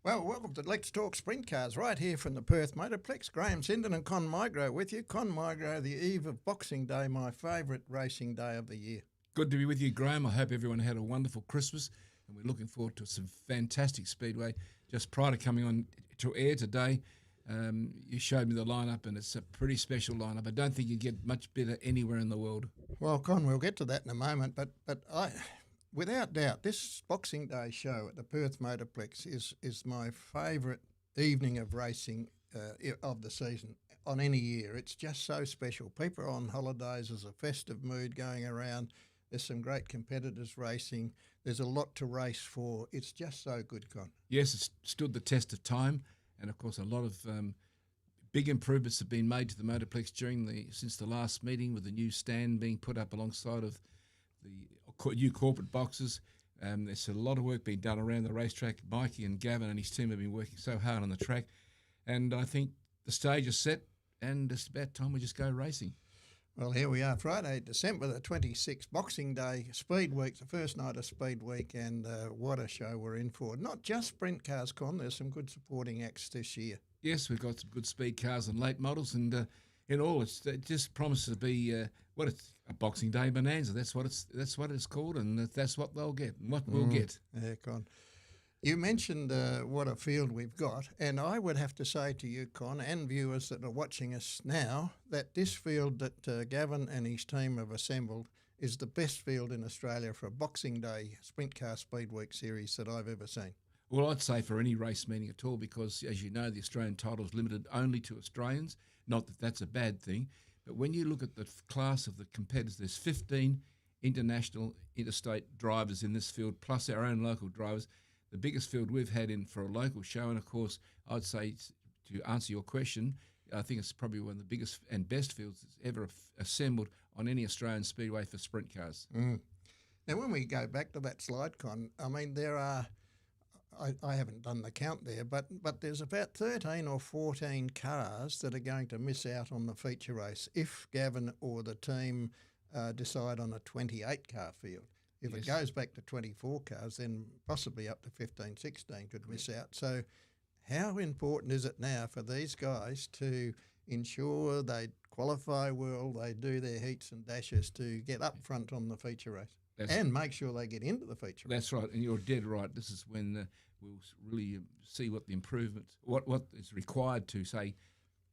Well, welcome to Let's Talk Sprint Cars, right here from the Perth Motorplex. Graeme, Sinden and MIgro with you. MIgro, the eve of Boxing Day, my favourite racing day of the year. Good to be with you, Graeme. I hope everyone had a wonderful Christmas, and we're looking forward to some fantastic Speedway. Just prior to coming on to air today, you showed me the lineup, and it's a pretty special lineup. I don't think you get much better anywhere in the world. Well, we'll get to that in a moment, but without doubt, this Boxing Day show at the Perth Motorplex is my favourite evening of racing of the season on any year. It's just so special. People are on holidays. There's a festive mood going around. There's some great competitors racing. There's a lot to race for. It's just so good, Con. Yes, it's stood the test of time, and of course a lot of big improvements have been made to the Motorplex since the last meeting, with the new stand being put up alongside of the new corporate boxes. There's a lot of work being done around the racetrack. Mikey and Gavin and his team have been working so hard on the track, and I think the stage is set, and it's about time we just go racing. Well, here we are, Friday, December the 26th, Boxing Day, Speedweek, the first night of Speedweek, and what a show we're in for. Not just sprint cars, Con, there's some good supporting acts this year. Yes, we've got some good speed cars and late models, and in all, it just promises to be it's a Boxing Day bonanza. That's what it's called, and that's what they'll get, and what we'll get. Yeah, Con. You mentioned what a field we've got, and I would have to say to you, Con, and viewers that are watching us now, that this field that Gavin and his team have assembled is the best field in Australia for a Boxing Day Sprint Car Speed Week series that I've ever seen. Well, I'd say for any race meeting at all, because, as you know, the Australian title is limited only to Australians. Not that that's a bad thing, but when you look at the class of the competitors, there's 15 international interstate drivers in this field, plus our own local drivers. The biggest field we've had in for a local show, and of course, I'd say, to answer your question, I think it's probably one of the biggest and best fields that's ever assembled on any Australian speedway for sprint cars. Now, when we go back to that slide, Con, I mean, there are, I haven't done the count there, but there's about 13 or 14 cars that are going to miss out on the feature race if Gavin or the team decide on a 28-car field. If it goes back to 24 cars, then possibly up to 15, 16 could miss out. So how important is it now for these guys to ensure they qualify well, they do their heats and dashes to get up front on the feature race and make sure they get into the feature race? That's right, and you're dead right. This is when we'll really see what the improvements, what is required to, say,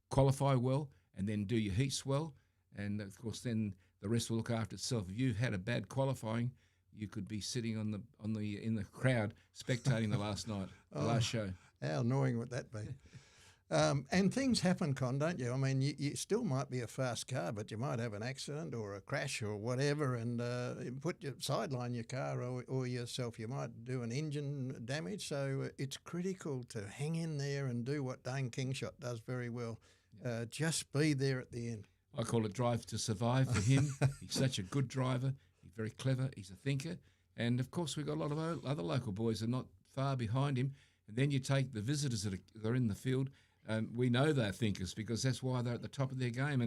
qualify well and then do your heats well. And, of course, then the rest will look after itself. If you've had a bad qualifying, you could be sitting in the crowd spectating the last show. How annoying would that be? And things happen, Con, don't you? I mean, you still might be a fast car, but you might have an accident or a crash or whatever, and sideline your car or yourself. You might do an engine damage, so it's critical to hang in there and do what Dane Kingshot does very well. Just be there at the end. I call it drive to survive for him. He's such a good driver. He's very clever. He's a thinker. And, of course, we've got a lot of other local boys that are not far behind him. And then you take the visitors that are in the field. We know they're thinkers because that's why they're at the top of their game.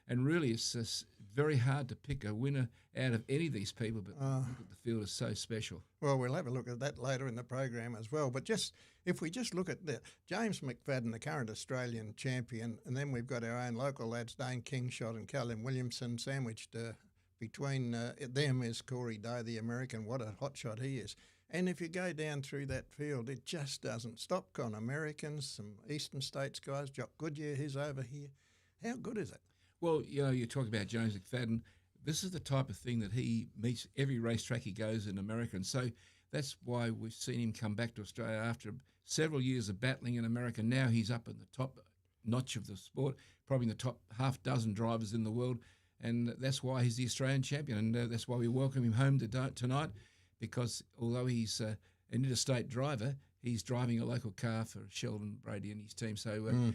And really, it's very hard to pick a winner out of any of these people, but the field is so special. Well, we'll have a look at that later in the program as well. But if we just look at James McFadden, the current Australian champion, and then we've got our own local lads, Dane Kingshot and Callum Williamson, sandwiched between them is Corey Day, the American. What a hot shot he is. And if you go down through that field, it just doesn't stop, Con. Americans, some Eastern States guys, Jock Goodyear, he's over here. How good is it? Well, you talk about James McFadden. This is the type of thing that he meets every racetrack he goes in America. And so that's why we've seen him come back to Australia after several years of battling in America. Now he's up in the top notch of the sport, probably in the top half dozen drivers in the world. And that's why he's the Australian champion. And that's why we welcome him home tonight, because although he's an interstate driver, he's driving a local car for Sheldon Brady and his team. So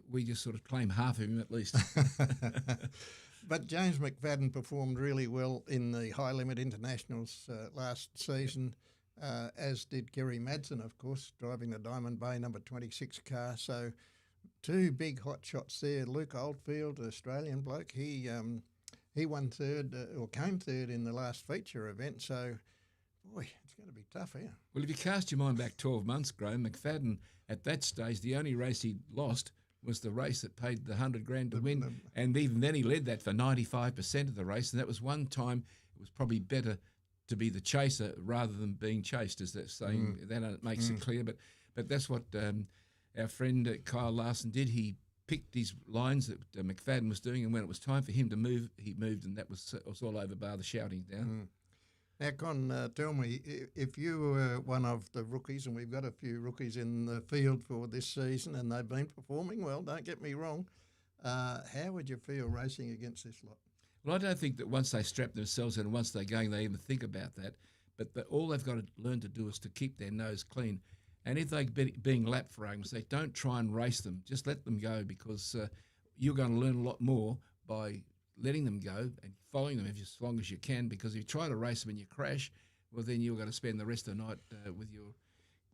we just sort of claim half of him at least. But James McFadden performed really well in the High Limit Internationals last season, as did Kerry Madsen, of course, driving the Diamond Bay number 26 car. So two big hot shots there. Luke Oldfield, Australian bloke, he won third or came third in the last feature event. So Boy, it's going to be tough here. Well, if you cast your mind back 12 months, Graeme, McFadden, at that stage, the only race he lost was the race that paid the $100,000 to win. And even then he led that for 95% of the race. And that was one time it was probably better to be the chaser rather than being chased, as they're saying. That makes it clear. But that's what our friend Kyle Larson did. He picked his lines that McFadden was doing, and when it was time for him to move, he moved, and that was all over bar the shouting down. Now, Con, tell me, if you were one of the rookies, and we've got a few rookies in the field for this season, and they've been performing well, don't get me wrong, how would you feel racing against this lot? Well, I don't think that once they strap themselves in and once they're going, they even think about that. But all they've got to learn to do is to keep their nose clean. And if they're being lapped, for argument's sake, don't try and race them. Just let them go, because you're going to learn a lot more by letting them go and following them as long as you can, because if you try to race them and you crash, well, then you're going to spend the rest of the night with your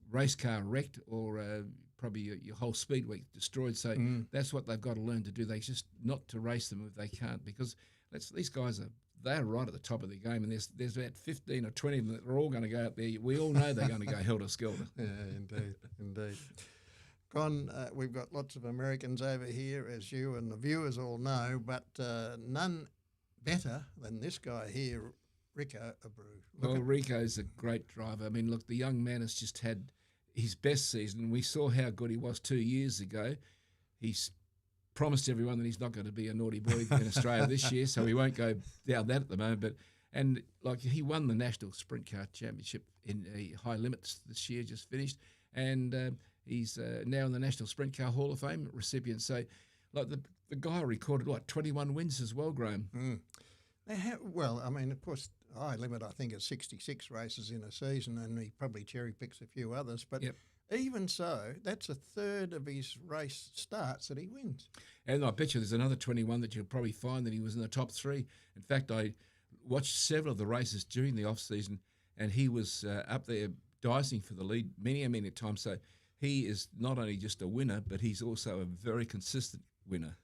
race car wrecked, or probably your whole Speedweek destroyed. So that's what they've got to learn to do. They just not to race them if they can't, because these guys they're right at the top of their game, and there's about 15 or 20 of them that are all going to go out there. We all know they're going to go helter-skelter. Yeah, indeed. Con, we've got lots of Americans over here, as you and the viewers all know, but none better than this guy here, Rico Abreu. Well, Rico's a great driver. I mean, look, the young man has just had his best season. We saw how good he was 2 years ago. He's promised everyone that he's not going to be a naughty boy in Australia this year, so he won't go down that at the moment. And he won the National Sprint Car Championship in high limits this year, just finished, and he's now in the National Sprint Car Hall of Fame recipient. So, the guy recorded 21 wins as well, Graeme. Well, I mean, of course, high limit I think is 66 races in a season, and he probably cherry picks a few others, but. Yep. Even so, that's a third of his race starts that he wins. And I bet you there's another 21 that you'll probably find that he was in the top three. In fact, I watched several of the races during the off-season, and he was up there dicing for the lead many times. So he is not only just a winner, but he's also a very consistent winner.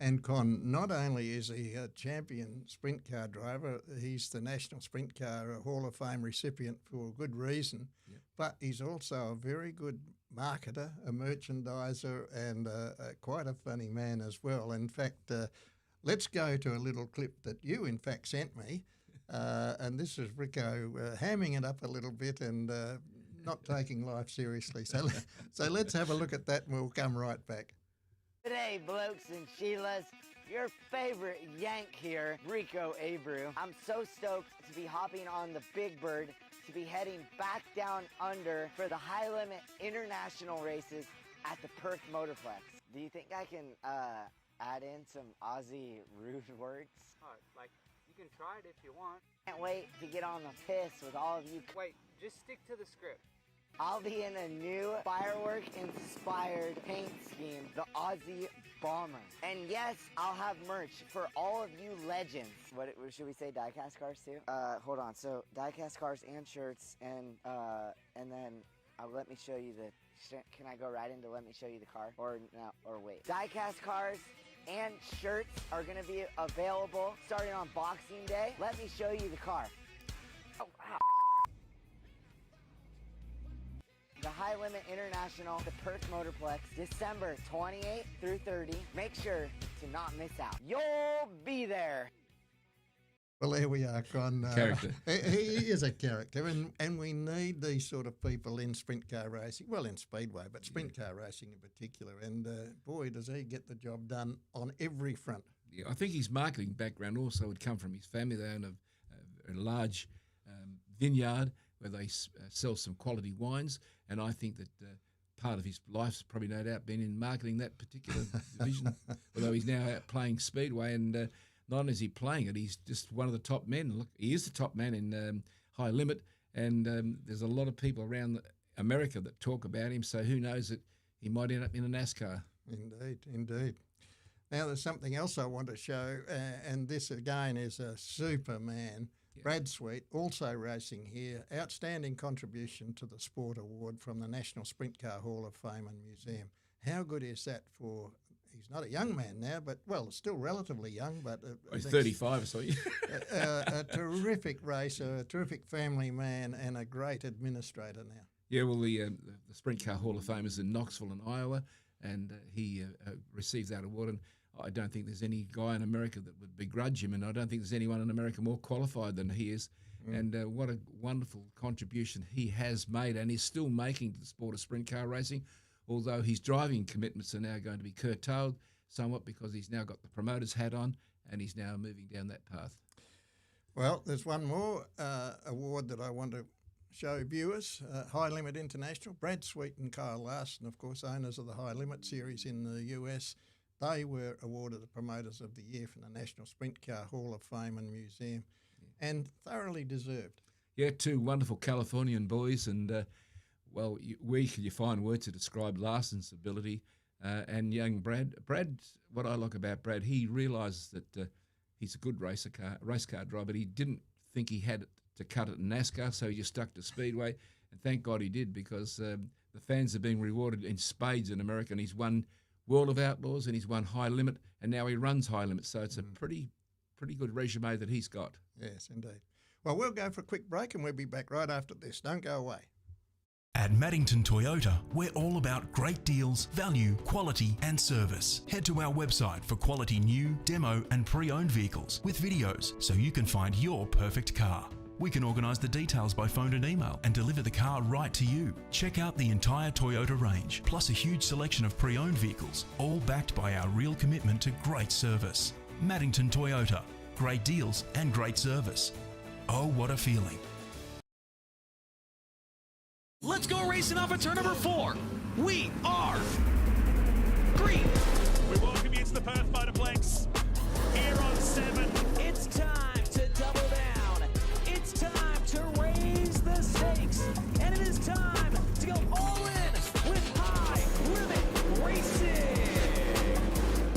And Con, not only is he a champion sprint car driver, he's the National Sprint Car Hall of Fame recipient for a good reason, but he's also a very good marketer, a merchandiser, and quite a funny man as well. In fact, let's go to a little clip that you, in fact, sent me, and this is Rico hamming it up a little bit and not taking life seriously. So let's have a look at that and we'll come right back. G'day, blokes and Sheilas. Your favorite Yank here, Rico Abreu. I'm so stoked to be hopping on the Big Bird to be heading back down under for the high limit international races at the Perth Motorplex. Do you think I can add in some Aussie rude words? You can try it if you want. Can't wait to get on the piss with all of you. Wait, just stick to the script. I'll be in a new firework-inspired paint scheme, the Aussie Bomber. And yes, I'll have merch for all of you legends. What should we say, diecast cars too? Hold on. So diecast cars and shirts, and then let me show you the. Can I go right into let me show you the car, or no, or wait? Diecast cars and shirts are gonna be available starting on Boxing Day. Let me show you the car. Oh, wow. The High Limit International, the Perth Motorplex, December 28th through 30. Make sure to not miss out. You'll be there. Well, there we are, Con. Character. He is a character, and we need these sort of people in sprint car racing, well, in Speedway, but sprint car racing in particular. And boy, does he get the job done on every front. Yeah, I think his marketing background also would come from his family. They own a large vineyard where they sell some quality wines, and I think that part of his life's probably no doubt been in marketing that particular division, although he's now out playing Speedway, and not only is he playing it, he's just one of the top men. Look, he is the top man in high limit, and there's a lot of people around America that talk about him, so who knows that he might end up in a NASCAR. Indeed. Now, there's something else I want to show, and this again is a Superman. Brad Sweet, also racing here, outstanding contribution to the Sport Award from the National Sprint Car Hall of Fame and Museum. How good is that for he's not a young man now, but, well, still relatively young, but... He's 35 or something. a terrific racer, a terrific family man, and a great administrator now. Yeah, well, the Sprint Car Hall of Fame is in Knoxville in Iowa, and he received that award. And I don't think there's any guy in America that would begrudge him, and I don't think there's anyone in America more qualified than he is. And what a wonderful contribution he has made and is still making to the sport of sprint car racing, although his driving commitments are now going to be curtailed somewhat because he's now got the promoter's hat on and he's now moving down that path. Well, there's one more award that I want to show viewers. High Limit International, Brad Sweet and Kyle Larson, of course, owners of the High Limit series in the US. They were awarded the Promoters of the Year from the National Sprint Car Hall of Fame and Museum, and thoroughly deserved. Yeah, two wonderful Californian boys, and well, you find words to describe Larson's ability and young Brad. Brad, what I like about Brad, he realises that he's a good race car driver, but he didn't think he had to cut it in NASCAR, so he just stuck to Speedway, and thank God he did, because the fans are being rewarded in spades in America, and he's won World of Outlaws and he's won High Limit, and now he runs High Limit, so it's a pretty good resume that he's got. Yes, indeed. Well, we'll go for a quick break and we'll be back right after this. Don't go away. At Maddington Toyota, we're all about great deals, value, quality and service. Head to our website for quality new, demo and pre-owned vehicles with videos so you can find your perfect car. We can organise the details by phone and email and deliver the car right to you. Check out the entire Toyota range, plus a huge selection of pre-owned vehicles, all backed by our real commitment to great service. Maddington Toyota, great deals and great service. Oh, what a feeling. Let's go racing off at turn number 4. We are green. We welcome you to the Perth Motorplex here on 7. It's time to double down. It's time to raise the stakes. And it is time to go all in with High Limit Racing.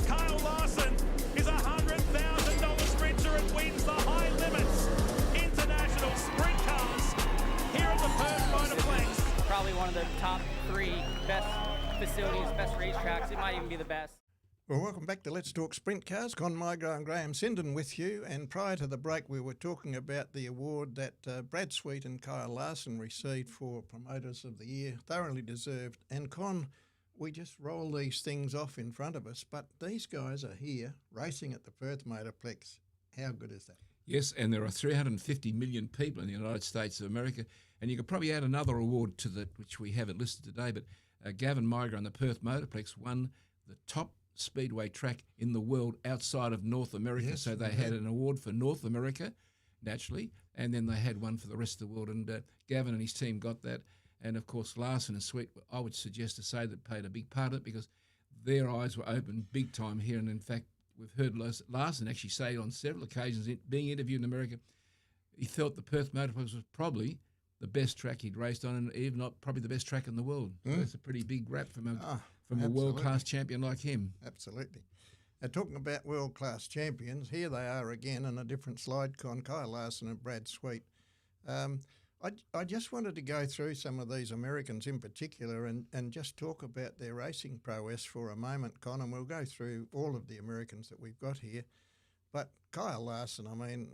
Kyle Larson is a $100,000 sprinter and wins the High Limits International Sprint Cars here at the Perth Motorplex. Probably one of the top 3 best facilities, best racetracks. It might even be the best. Well, welcome back to Let's Talk Sprint Cars. Con MIgro and Graeme Sinden with you. And prior to the break, we were talking about the award that Brad Sweet and Kyle Larson received for Promoters of the Year. Thoroughly deserved. And Con, we just roll these things off in front of us, but these guys are here racing at the Perth Motorplex. How good is that? Yes, and there are 350 million people in the United States of America, and you could probably add another award to that, which we haven't listed today, but Gavin MIgro and the Perth Motorplex won the top speedway track in the world outside of North America. Yes, so they had an award for North America, naturally, and then they had one for the rest of the world, and Gavin and his team got that. And, of course, Larson and Sweet, I would suggest to say that played a big part of it, because their eyes were open big time here. And, in fact, we've heard Larson actually say on several occasions, being interviewed in America, he felt the Perth Motorplex was probably the best track he'd raced on, and even not probably the best track in the world. So that's a pretty big rap from a world-class champion like him. Absolutely. Now, talking about world-class champions, here they are again on a different slide, Con, Kyle Larson and Brad Sweet. I just wanted to go through some of these Americans in particular and just talk about their racing prowess for a moment, Con, and we'll go through all of the Americans that we've got here. But Kyle Larson, I mean,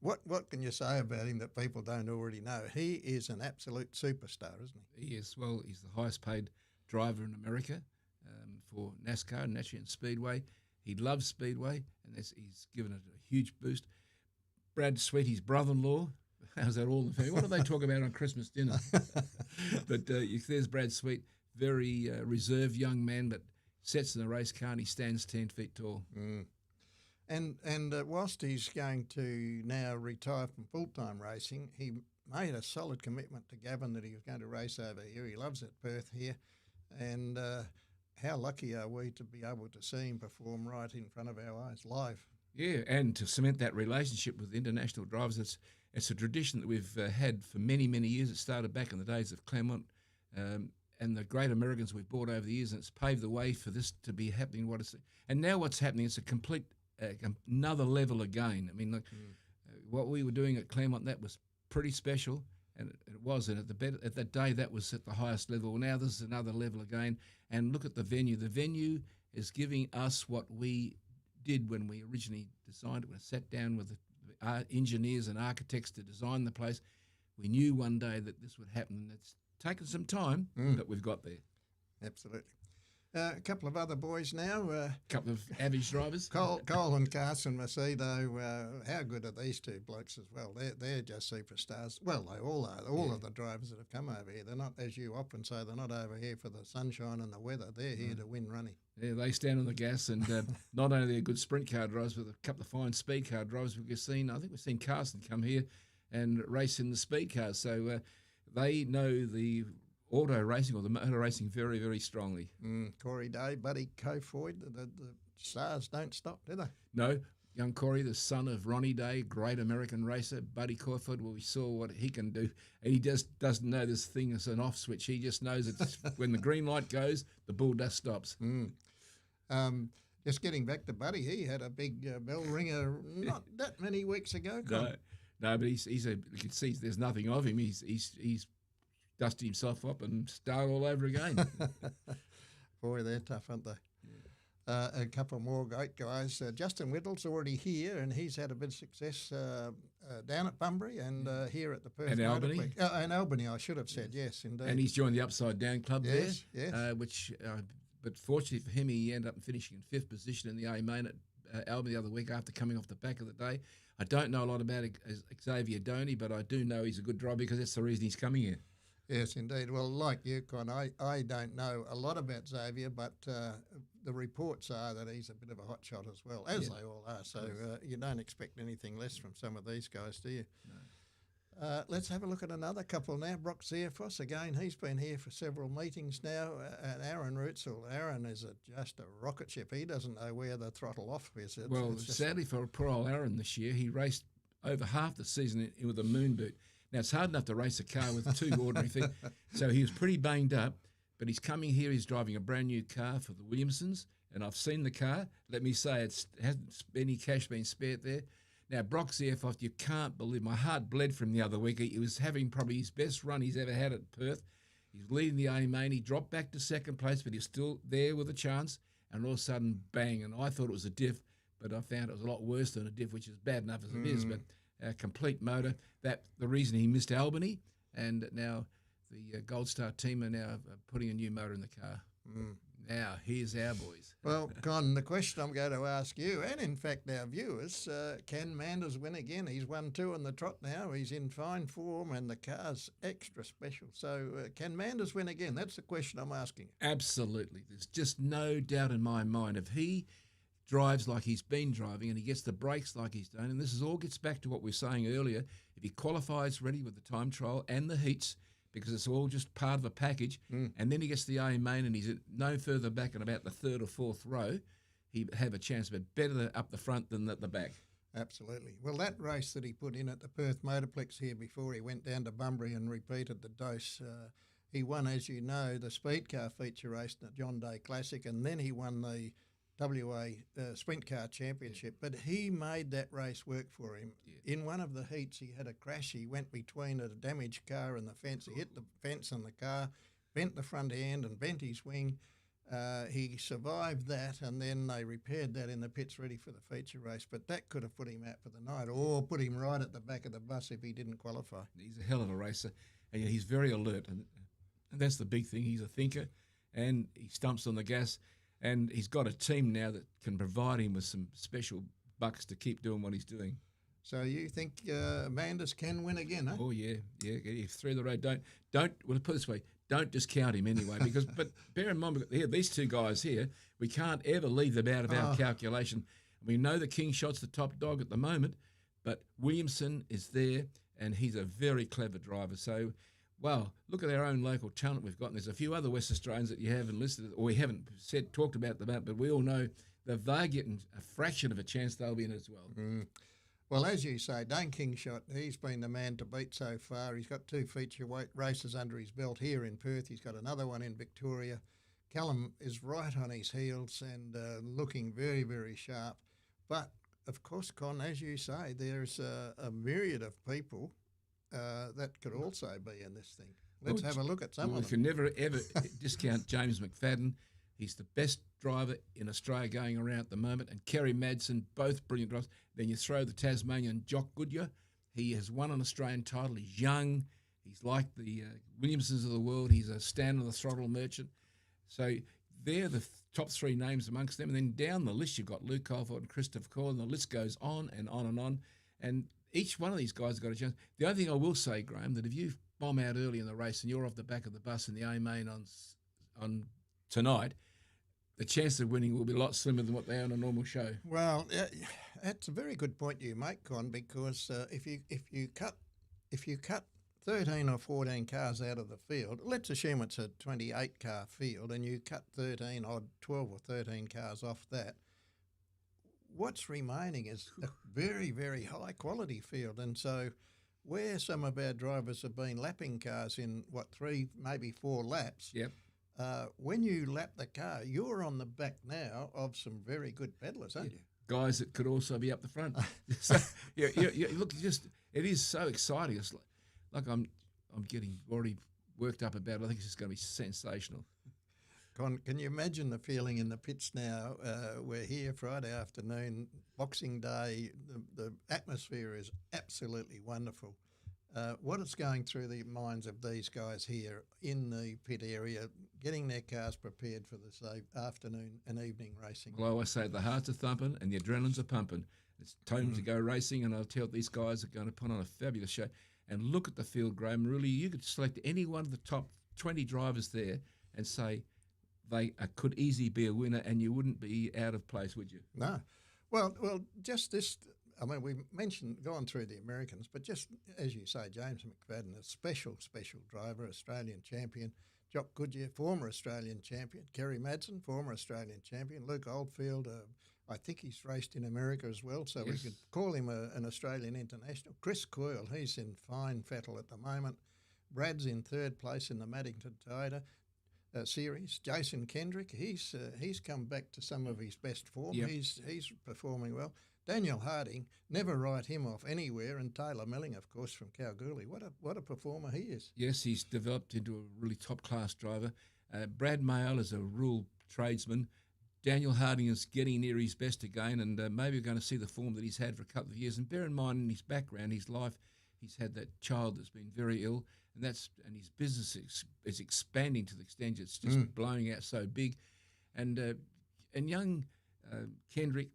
what can you say about him that people don't already know? He is an absolute superstar, isn't he? He is. Well, he's the highest paid driver in America for NASCAR and actually in Speedway. He loves Speedway, and he's given it a huge boost. Brad Sweet, his brother-in-law, how's that all in the family? What do they talk about on Christmas dinner? But there's Brad Sweet, very reserved young man, but sets in a race car and he stands 10 feet tall. And whilst he's going to now retire from full-time racing, he made a solid commitment to Gavin that he was going to race over here. He loves it, Perth here. And how lucky are we to be able to see him perform right in front of our eyes live? Yeah, and to cement that relationship with international drivers, it's a tradition that we've had for many, many years. It started back in the days of Claremont and the great Americans we've brought over the years, and it's paved the way for this to be happening. And now what's happening is a complete another level again. I mean, what we were doing at Claremont, that was pretty special, and it was. And at that day, that was at the highest level. Now this is another level again. And look at the venue. The venue is giving us what we did when we originally designed it. We sat down with the engineers and architects to design the place. We knew one day that this would happen, and it's taken some time, but we've got there. Absolutely. A couple of other boys now. A couple of average drivers. Cole and Carson Macedo, how good are these two blokes as well? They're just superstars. Well, they all are. All of the drivers that have come over here, they're not, as you often say, they're not over here for the sunshine and the weather. They're here to win running. Yeah, they stand on the gas, and not only they're good sprint car drivers, but a couple of fine speed car drivers. I think we've seen Carson come here and race in the speed cars. So they know the auto racing or the motor racing very, very strongly. Corey Day, Buddy Kofoid, the stars don't stop, do they? No, young Corey, the son of Ronnie Day, great American racer. Buddy Kofoid, well, we saw what he can do. And he just doesn't know this thing is an off switch. He just knows it's when the green light goes, the bull dust stops. Just getting back to Buddy, he had a big bell ringer not that many weeks ago. No, but you can see there's nothing of him. He's dusted himself up and start all over again. Boy, they're tough, aren't they? Yeah. A couple more great guys. Justin Whittle's already here, and he's had a bit of success down at Bunbury and here at the Perth And Albany. And Albany, I should have said, yes, indeed. And he's joined the Upside Down Club there. Yes. But fortunately for him, he ended up finishing in 5th position in the A main at Albany the other week after coming off the back of the day. I don't know a lot about Xavier Doney, but I do know he's a good driver because that's the reason he's coming here. Yes, indeed. Well, like you, Con, I don't know a lot about Xavier, but the reports are that he's a bit of a hot shot as well, as they all are. So you don't expect anything less from some of these guys, do you? No. Let's have a look at another couple now. Brock Zierfoss, again, he's been here for several meetings now. And Aaron Rutzel. Aaron is just a rocket ship. He doesn't know where the throttle off is. Sadly for poor old Aaron this year, he raced over half the season with a moon boot. Now, it's hard enough to race a car with two ordinary things. So he was pretty banged up, but he's coming here. He's driving a brand new car for the Williamsons, and I've seen the car. Let me say it hasn't any cash been spared there. Now, Brock Zierfoss, you can't believe, my heart bled from the other week. He was having probably his best run he's ever had at Perth. He's leading the A main. He dropped back to second place, but he's still there with a chance. And all of a sudden, bang, and I thought it was a diff, but I found it was a lot worse than a diff, which is bad enough as it is, but a complete motor. That the reason he missed Albany, and now the Gold Star team are now putting a new motor in the car. Now, here's our boys. Well, Con, the question I'm going to ask you, and in fact our viewers, can Manders win again? He's won 2 on the trot now. He's in fine form, and the car's extra special. So can Manders win again? That's the question I'm asking you. Absolutely. There's just no doubt in my mind. If he drives like he's been driving and he gets the brakes like he's done, and this all gets back to what we were saying earlier, if he qualifies ready with the time trial and the heats, because it's all just part of a package, and then he gets the A main and he's no further back in about the 3rd or 4th row, he'd have a chance, but better up the front than at the back. Absolutely. Well, that race that he put in at the Perth Motorplex here before he went down to Bunbury and repeated the dose, he won, as you know, the speed car feature race in the John Day Classic, and then he won the WA Sprint Car Championship, but he made that race work for him. Yeah. In one of the heats, he had a crash. He went between a damaged car and the fence. He hit the fence on the car, bent the front end and bent his wing. He survived that, and then they repaired that in the pits ready for the feature race, but that could have put him out for the night or put him right at the back of the bus if he didn't qualify. He's a hell of a racer, and he's very alert, and that's the big thing. He's a thinker, and he stumps on the gas. And he's got a team now that can provide him with some special bucks to keep doing what he's doing. So you think Manders can win again, huh? Oh, yeah. He's through the road. Well, put it this way, don't discount him anyway. Because, but bear in mind, these two guys here, we can't ever leave them out of our calculation. We know the King Shot's the top dog at the moment, but Williamson is there, and he's a very clever driver. So, well, look at our own local talent we've got. And there's a few other West Australians that you haven't listed, or we haven't talked about them, but we all know that if they're getting a fraction of a chance, they'll be in as well. Well, as you say, Dane Kingshot, he's been the man to beat so far. He's got 2 feature weight races under his belt here in Perth. He's got another one in Victoria. Callum is right on his heels and looking very, very sharp. But, of course, Con, as you say, there's a myriad of people that could also be in this thing. Let's have a look at some of them. We can never, ever discount James McFadden. He's the best driver in Australia going around at the moment, and Kerry Madsen, both brilliant drivers. Then you throw the Tasmanian Jock Goodyear. He has won an Australian title. He's young. He's like the Williamsons of the world. He's a stand on the throttle merchant. So they're the top three names amongst them. And then down the list, you've got Luke Colford and Christopher Cole, and the list goes on and on and on. And each one of these guys has got a chance. The only thing I will say, Graeme, that if you bomb out early in the race and you're off the back of the bus in the A-main on tonight, the chance of winning will be a lot slimmer than what they are on a normal show. Well, that's a very good point you make, Con, because if you cut 13 or 14 cars out of the field, let's assume it's a 28-car field, and you cut 12 or 13 cars off that, what's remaining is a very, very high-quality field. And so where some of our drivers have been lapping cars in, 3, maybe 4 laps, Yep. when you lap the car, you're on the back now of some very good peddlers, aren't you? Guys that could also be up the front. So, look, it is so exciting. It's like I'm getting already worked up about it. I think it's just going to be sensational. Can you imagine the feeling in the pits now? We're here Friday afternoon, Boxing Day. The atmosphere is absolutely wonderful. What is going through the minds of these guys here in the pit area, getting their cars prepared for this afternoon and evening racing? Well, I always say the hearts are thumping and the adrenaline's are pumping. It's time to go racing, and I'll tell you, these guys are going to put on a fabulous show. And look at the field, Graeme. Really, you could select any one of the top 20 drivers there and say they could easily be a winner, and you wouldn't be out of place, would you? No. Well, just this. I mean, we've gone through the Americans, but just as you say, James McFadden, a special driver, Australian champion. Jock Goodyear, former Australian champion. Kerry Madsen, former Australian champion. Luke Oldfield, I think he's raced in America as well, so we could call him an Australian international. Chris Coyle, he's in fine fettle at the moment. Brad's in third place in the Maddington Toyota series. Jason Kendrick, he's come back to some of his best form. Yep. He's performing well. Daniel Harding, never write him off anywhere, and Taylor Milling, of course, from Kalgoorlie. What a performer he is. Yes, he's developed into a really top-class driver. Brad Mayle is a rural tradesman. Daniel Harding is getting near his best again, and maybe we're going to see the form that he's had for a couple of years. And bear in mind, in his background, his life, he's had that child that's been very ill, and his business is expanding to the extent it's just blowing out so big. And young Kendrick,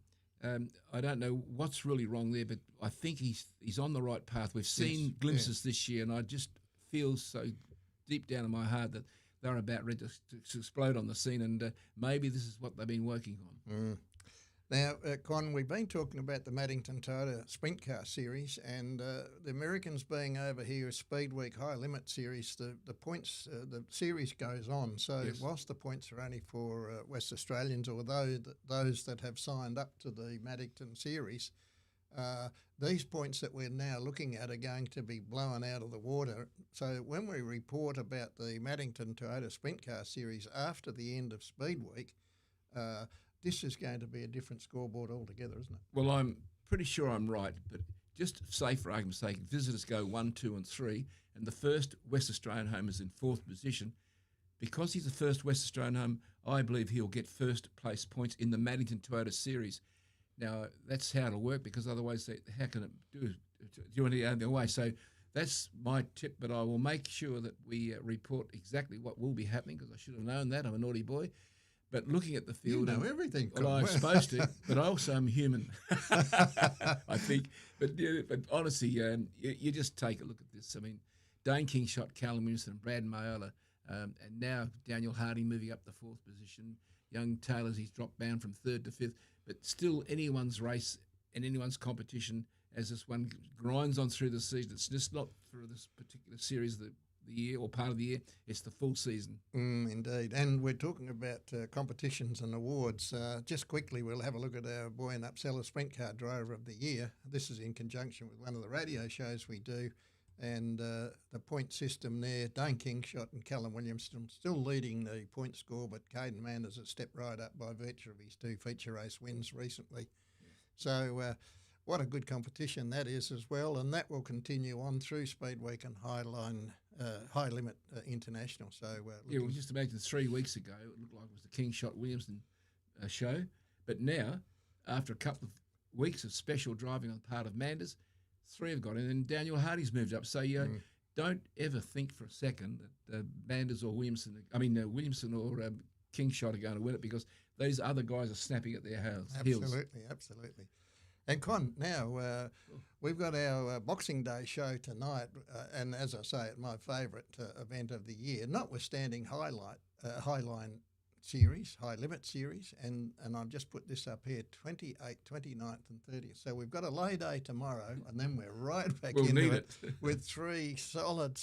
I don't know what's really wrong there, but I think he's on the right path. We've seen glimpses this year, and I just feel so deep down in my heart that they're about ready to explode on the scene, and maybe this is what they've been working on. Now, Con, we've been talking about the Maddington Toyota Sprint Car Series, and the Americans being over here, Speedweek High Limit Series, the points, the series goes on. So whilst the points are only for West Australians or those that have signed up to the Maddington Series, these points that we're now looking at are going to be blown out of the water. So when we report about the Maddington Toyota Sprint Car Series after the end of Speedweek, this is going to be a different scoreboard altogether, isn't it? Well, I'm pretty sure I'm right, but just say for argument's sake, visitors go 1, 2 and 3, and the first West Australian home is in 4th position. Because he's the first West Australian home, I believe he'll get first place points in the Maddington Toyota Series. Now, that's how it'll work, because otherwise, how can it do any other way? So that's my tip, but I will make sure that we report exactly what will be happening, because I should have known that. I'm a naughty boy. But looking at the field... You know everything. Well, I'm supposed to, but I also am human, I think. But honestly, you just take a look at this. I mean, Dane Kingshot, Callum Winston, Brad Mayola, and now Daniel Harding moving up the 4th position. Young Taylor's, he's dropped down from 3rd to 5th. But still, anyone's race and anyone's competition, as this one grinds on through the season, it's just not for this particular series of the year or part of the year, it's the full season. Indeed. And we're talking about competitions and awards. Just quickly, we'll have a look at our Boy and Upseller Sprint Car Driver of the Year. This is in conjunction with one of the radio shows we do. And the point system there, Dane Kingshot and Callum Williamson still leading the point score, but Caden Manders has stepped right up by virtue of his 2 feature race wins recently. So what a good competition that is as well, and that will continue on through Speedweek and High Limit International. So well, just imagine 3 weeks ago, it looked like it was the Kingshot Williamson show. But now, after a couple of weeks of special driving on the part of Manders, 3 have got in, and Daniel Hardy's moved up. So don't ever think for a second that Manders or Williamson or Kingshot are going to win it, because these other guys are snapping at their heels. Absolutely. And Con, now we've got our Boxing Day show tonight, and as I say, it's my favourite event of the year, notwithstanding High Line Series, High Limit Series, and I've just put this up here, 28th, 29th and 30th. So we've got a lay day tomorrow, and then we're right back into it with 3 solid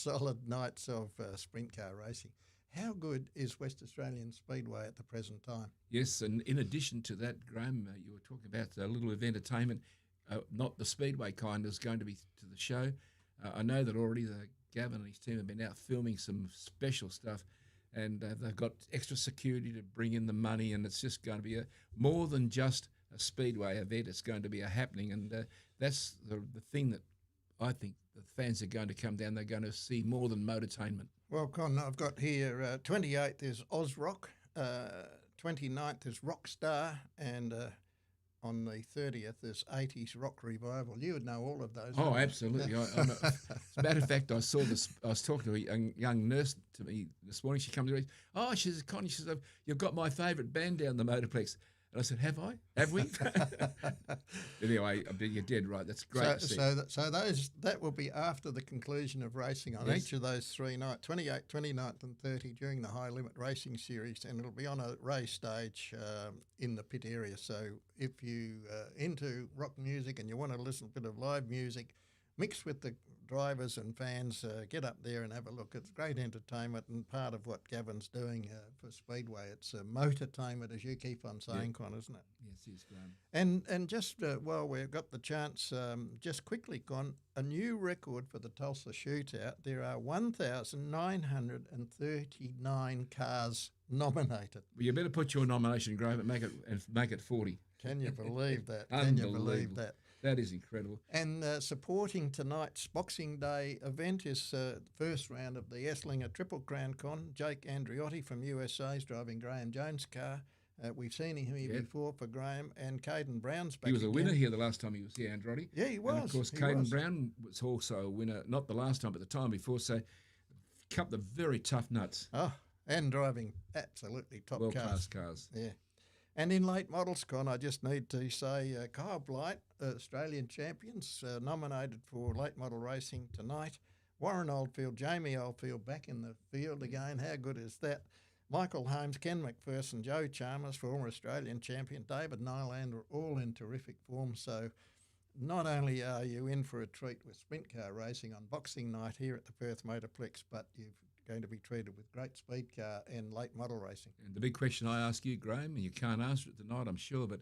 nights of sprint car racing. How good is West Australian Speedway at the present time? Yes, and in addition to that, Graeme, you were talking about a little of entertainment, not the Speedway kind, is going to be to the show. I know that already Gavin and his team have been out filming some special stuff, and they've got extra security to bring in the money, and it's just going to be more than just a Speedway event. It's going to be a happening, and that's the thing that I think the fans are going to come down. They're going to see more than motortainment. Well, Con, I've got here 28th is Oz Rock, 29th is Rockstar, and on the 30th is 80s Rock Revival. You would know all of those. Oh, absolutely. As a matter of fact, I was talking to a young nurse to me this morning. She comes to me, she says, Connie, she says, you've got my favourite band down the Motorplex. And I said, have I? Have we? Anyway, you're dead right. That's great to see. So that will be after the conclusion of racing on each of those 3 nights, 28th, 29th and 30 during the High Limit Racing Series, and it'll be on a race stage in the pit area. So if you into rock music and you want to listen to a bit of live music mixed with the drivers and fans, get up there and have a look. It's great entertainment, and part of what Gavin's doing for Speedway. It's motortainment, as you keep on saying, Con, isn't it? Yes, yes, Graham. And just while we've got the chance, just quickly, Con, a new record for the Tulsa Shootout. There are 1,939 cars nominated. Well, you better put your nomination, Graham, and make it 40. Can you believe that? Can you believe that? That is incredible. And supporting tonight's Boxing Day event is the first round of the Esslinger Triple Crown Con. Jake Andriotti from USA is driving Graham Jones' car. We've seen him here before for Graeme, and Caden Brown's back. He was a winner again. here the last time he was here, Androtti. Yeah, he was. And of course, Caden Brown was also a winner, not the last time, but the time before. So, a couple of very tough nuts. Oh, and driving absolutely top world-class cars. Yeah. And in late models, Con, I just need to say Kyle Blight, Australian champions, nominated for late model racing tonight. Warren Oldfield, Jamie Oldfield back in the field again. How good is that? Michael Holmes, Ken McPherson, Joe Chalmers, former Australian champion, David Nylander, all in terrific form. So not only are you in for a treat with sprint car racing on Boxing Night here at the Perth Motorplex, but you're going to be treated with great speed car and late model racing. And the big question I ask you, Graeme, and you can't answer it tonight, I'm sure, but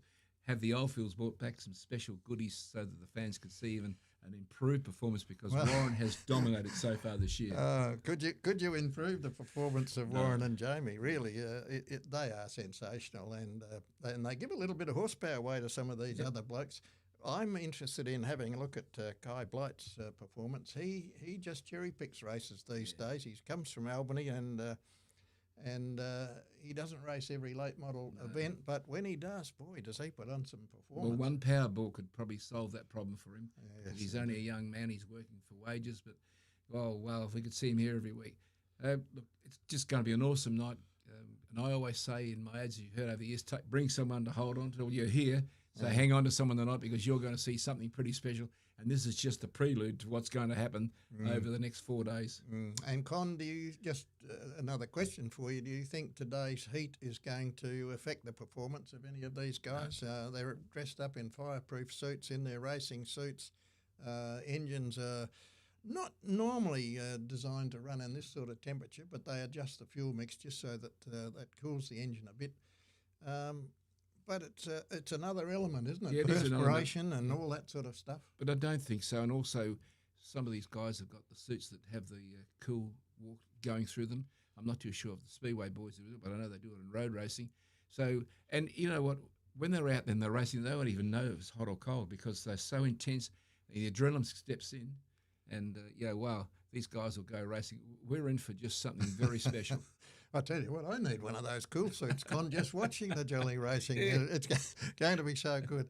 have the Oldfields brought back some special goodies so that the fans could see even an improved performance, because Warren has dominated so far this year. Could you improve the performance of Warren and Jamie? Really, they are sensational, and they give a little bit of horsepower away to some of these other blokes. I'm interested in having a look at Kai Blight's performance. He just cherry picks races these days. He comes from Albany, and he doesn't race every late model event, but when he does, boy, does he put on some performance. Well, one Powerball could probably solve that problem for him. Yes, he's only a young man. He's working for wages, but well, if we could see him here every week. Look, it's just going to be an awesome night. And I always say in my ads, you've heard over the years, bring someone to hold on to. You're here. So hang on to someone tonight, because you're going to see something pretty special. And this is just a prelude to what's going to happen over the next 4 days. And Con, do you just another question for you? Do you think today's heat is going to affect the performance of any of these guys? They're dressed up in fireproof suits, in their racing suits. Engines are not normally designed to run in this sort of temperature, but they adjust the fuel mix just so that that cools the engine a bit. But it's another element, isn't it? Yeah, it is an perspiration and all that sort of stuff. But I don't think so. And also, some of these guys have got the suits that have the cool walk going through them. I'm not too sure if the Speedway boys do it, but I know they do it in road racing. So, and you know what? When they're out and they're racing, they don't even know if it's hot or cold, because they're so intense. The adrenaline steps in, and wow, these guys will go racing. We're in for just something very special. I tell you what, I need one of those cool suits, Con, just watching the jolly racing. It's going to be so good.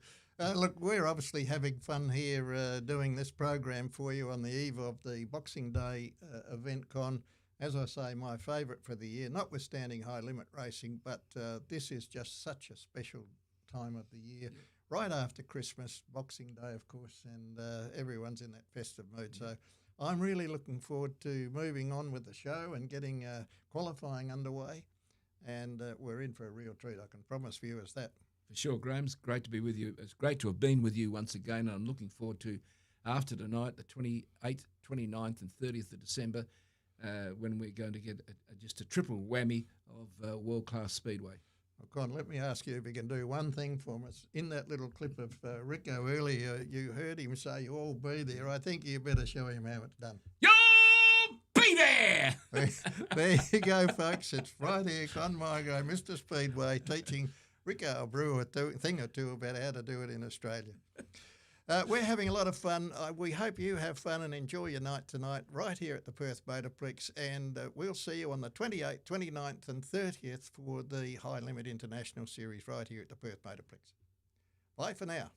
Look, we're obviously having fun here doing this program for you on the eve of the Boxing Day event, Con. As I say, my favourite for the year, notwithstanding high limit racing, but this is just such a special time of the year. Yeah. Right after Christmas, Boxing Day, of course, and everyone's in that festive mood. So I'm really looking forward to moving on with the show and getting qualifying underway. And we're in for a real treat, I can promise viewers that. For sure, Graeme, it's great to be with you. It's great to have been with you once again, and I'm looking forward to, after tonight, the 28th, 29th and 30th of December, when we're going to get just a triple whammy of world-class Speedway. Well, Con, let me ask you if you can do one thing for us. In that little clip of Rico earlier, you heard him say you'll all be there. I think you better show him how it's done. You'll be there! There you go, folks. It's right here, Con MIgro, Mr. Speedway, teaching Rico Abreu a thing or two about how to do it in Australia. We're having a lot of fun. We hope you have fun and enjoy your night tonight right here at the Perth Motorplex, and we'll see you on the 28th, 29th and 30th for the High Limit International Series right here at the Perth Motorplex. Bye for now.